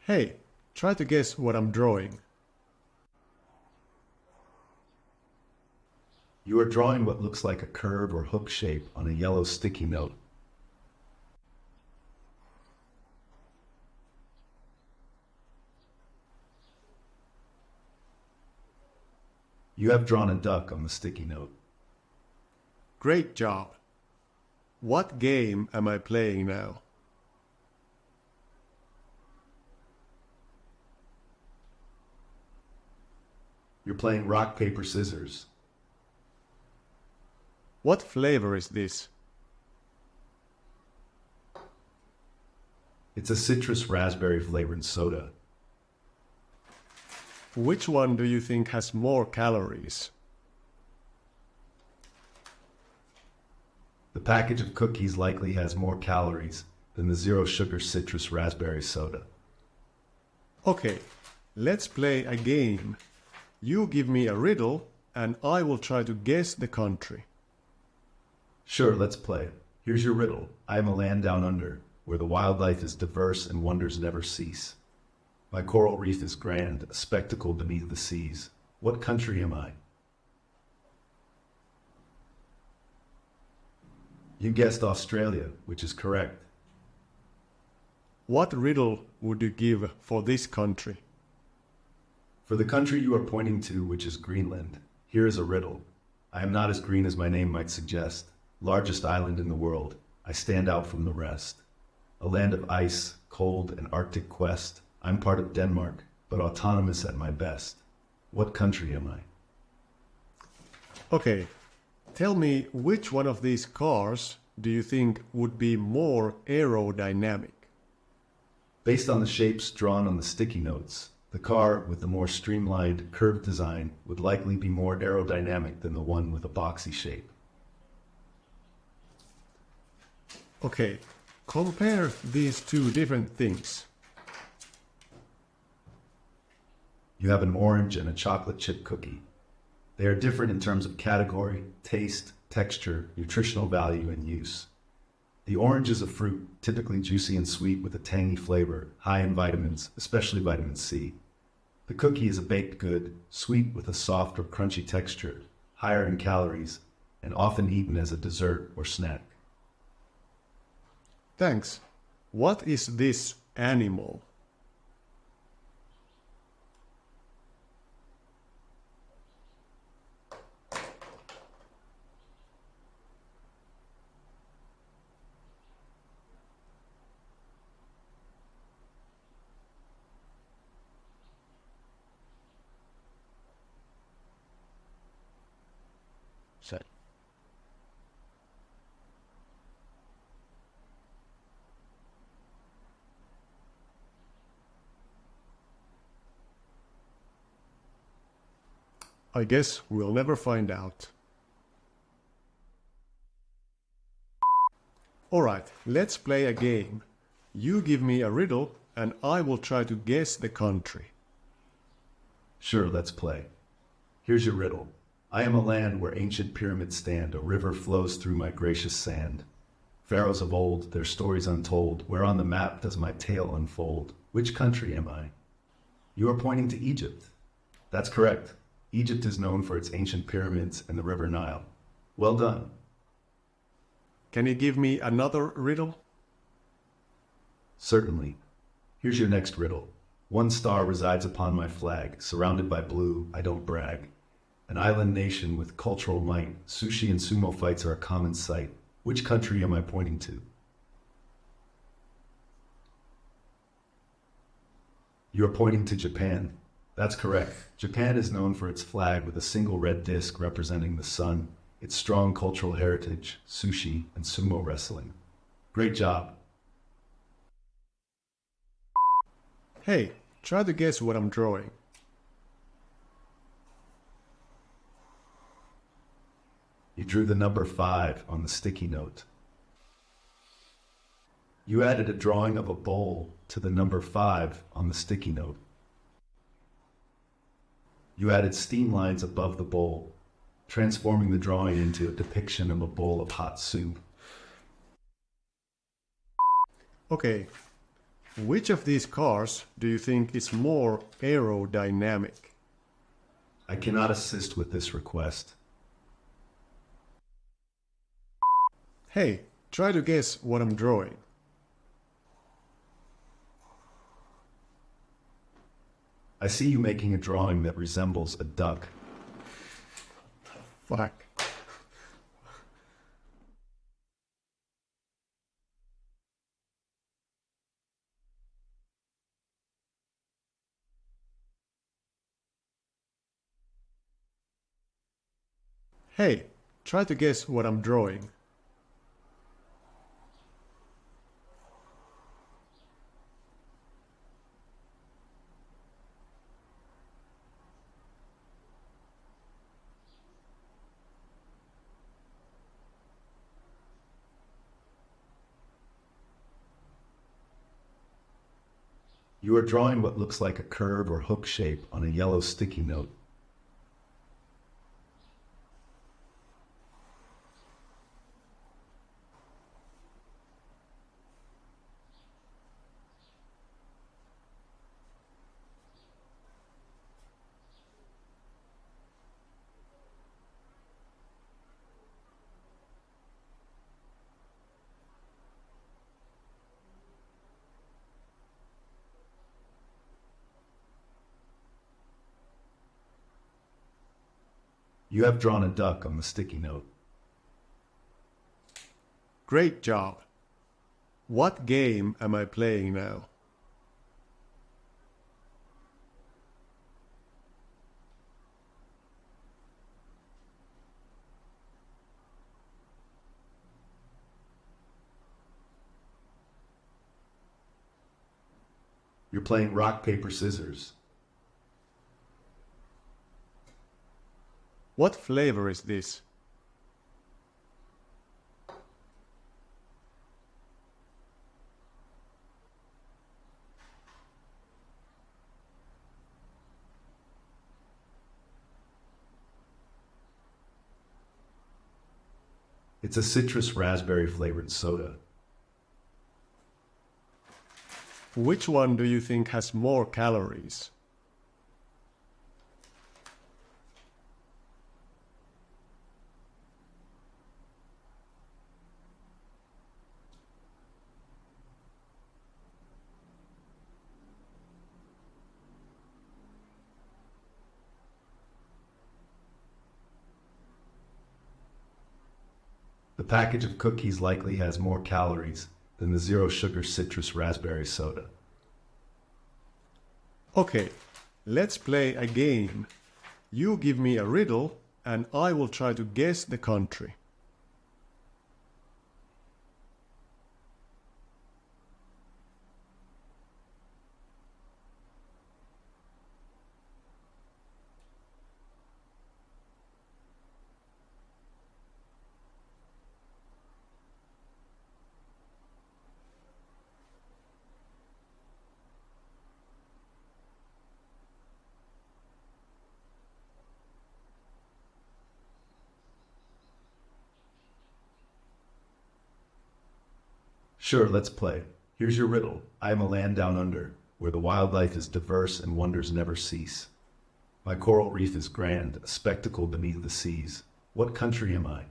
Hey, try to guess what I'm drawing. You are drawing what looks like a curve or hook shape on a yellow sticky note. You have drawn a duck on the sticky note. Great job. What game am I playing now? You're playing rock, paper, scissors. What flavor is this? It's a citrus raspberry flavored soda. Which one do you think has more calories? The package of cookies likely has more calories than the zero sugar citrus raspberry soda. Okay, let's play a game. You give me a riddle and I will try to guess the country. Sure, let's play. Here's your riddle. I am a land down under, where the wildlife is diverse and wonders never cease. My coral reef is grand, a spectacle beneath the seas. What country am I? You guessed Australia, which is correct. What riddle would you give for this country? For the country you are pointing to, which is Greenland, here is a riddle. I am not as green as my name might suggest. Largest island in the world, I stand out from the rest. A land of ice, cold, and Arctic quest. I'm part of Denmark, but autonomous at my best. What country am I? Okay, tell me which one of these cars do you think would be more aerodynamic? Based on the shapes drawn on the sticky notes, the car with the more streamlined, curved design would likely be more aerodynamic than the one with a boxy shape. Okay, compare these two different things. You have an orange and a chocolate chip cookie. They are different in terms of category, taste, texture, nutritional value, and use. The orange is a fruit, typically juicy and sweet with a tangy flavor, high in vitamins, especially vitamin C. The cookie is a baked good, sweet with a soft or crunchy texture, higher in calories, and often eaten as a dessert or snack. Thanks. What is this animal? Set. I guess we'll never find out. Alright, let's play a game. You give me a riddle and I will try to guess the country. Sure, let's play. Here's your riddle. I am a land where ancient pyramids stand, a river flows through my gracious sand. Pharaohs of old, their stories untold, where on the map does my tale unfold? Which country am I? You are pointing to Egypt. That's correct. Egypt is known for its ancient pyramids and the River Nile. Well done. Can you give me another riddle? Certainly. Here's your next riddle. One star resides upon my flag, surrounded by blue, I don't brag. An island nation with cultural might, sushi and sumo fights are a common sight. Which country am I pointing to? You are pointing to Japan. That's correct. Japan is known for its flag with a single red disc representing the sun, its strong cultural heritage, sushi, and sumo wrestling. Great job. Hey, try to guess what I'm drawing. You drew the number 5 on the sticky note. You added a drawing of a bowl to the number 5 on the sticky note. You added steam lines above the bowl, transforming the drawing into a depiction of a bowl of hot soup. Okay, Which of these cars do you think is more aerodynamic? I cannot assist with this request. Hey, try to guess what I'm drawing. I see you making a drawing that resembles a duck. Fuck. Hey, try to guess what I'm drawing. You are drawing what looks like a curve or hook shape on a yellow sticky note. You have drawn a duck on the sticky note. Great job. What game am I playing now? You're playing rock, paper, scissors. What flavor is this? It's a citrus raspberry flavored soda. Which one do you think has more calories? The package of cookies likely has more calories than the zero sugar citrus raspberry soda. Okay, let's play a game. You give me a riddle and I will try to guess the country. Sure, let's play. Here's your riddle. I am a land down under, where the wildlife is diverse and wonders never cease. My coral reef is grand, a spectacle beneath the seas. What country am I?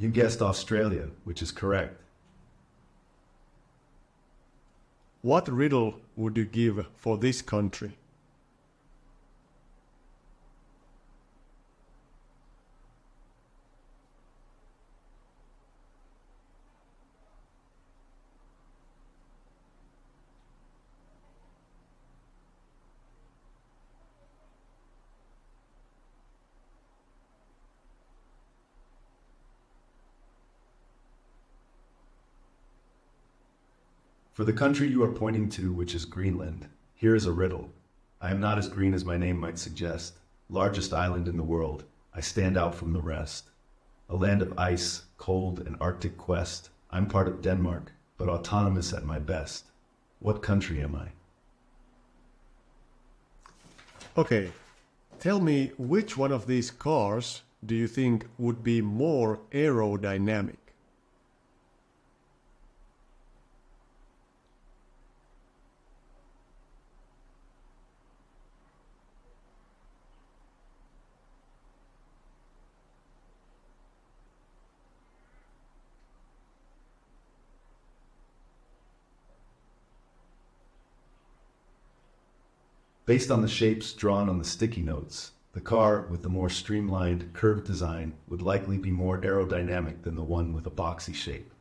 You guessed Australia, which is correct. What riddle would you give for this country? For the country you are pointing to, which is Greenland, here is a riddle. I am not as green as my name might suggest. Largest island in the world, I stand out from the rest. A land of ice, cold, and Arctic quest. I'm part of Denmark, but but autonomous at my best. What country am I? Okay, tell me which one of these cars do you think would be more aerodynamic? Based on the shapes drawn on the sticky notes, the car with the more streamlined, curved design would likely be more aerodynamic than the one with a boxy shape.